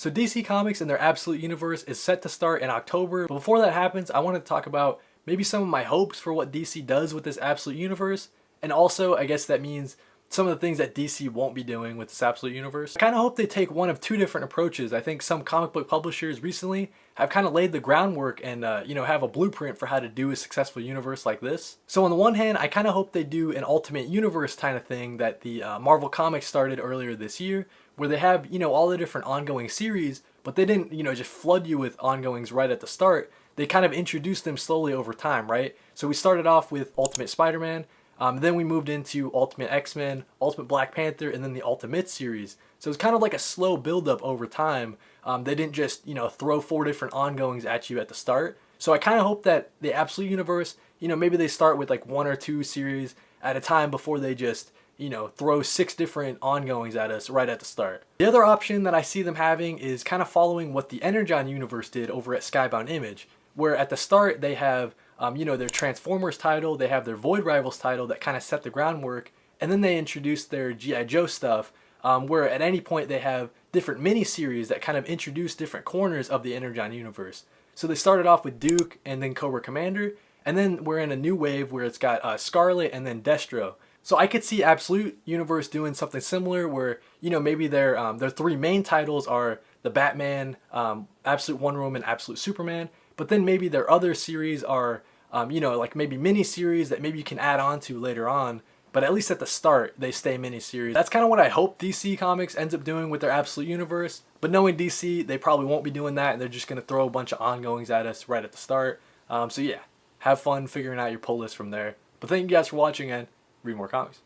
So DC Comics and their Absolute Universe is set to start in October. But before that happens, I want to talk about maybe some of my hopes for what DC does with this Absolute Universe. And also, I guess that means some of the things that DC won't be doing with this Absolute Universe. I kind of hope they take one of two different approaches. I think some comic book publishers recently have kind of laid the groundwork and have a blueprint for how to do a successful universe like this. So on the one hand, I kind of hope they do an Ultimate Universe kind of thing that the Marvel Comics started earlier this year, where they have, all the different ongoing series, but they didn't, just flood you with ongoings right at the start. They kind of introduced them slowly over time, right? So we started off with Ultimate Spider-Man, then we moved into Ultimate X-Men, Ultimate Black Panther, and then the Ultimate series. So it's kind of like a slow build-up over time. They didn't just, throw 4 different ongoings at you at the start. So I kind of hope that the Absolute Universe, maybe they start with like 1 or 2 series at a time before they just, throw 6 different ongoings at us right at the start. The other option that I see them having is kind of following what the Energon Universe did over at Skybound Image, where at the start they have their Transformers title, they have their Void Rivals title that kind of set the groundwork, and then they introduced their G.I. Joe stuff, where at any point they have different mini-series that kind of introduce different corners of the Energon universe. So they started off with Duke and then Cobra Commander, and then we're in a new wave where it's got Scarlet and then Destro. So I could see Absolute Universe doing something similar where, maybe their 3 main titles are the Batman, Absolute Wonder Woman, Absolute Superman, but then maybe their other series are like maybe mini-series that maybe you can add on to later on, but at least at the start, they stay mini-series. That's kind of what I hope DC Comics ends up doing with their Absolute Universe, but knowing DC, they probably won't be doing that, and they're just going to throw a bunch of ongoings at us right at the start. So yeah, have fun figuring out your pull list from there. But thank you guys for watching, and read more comics.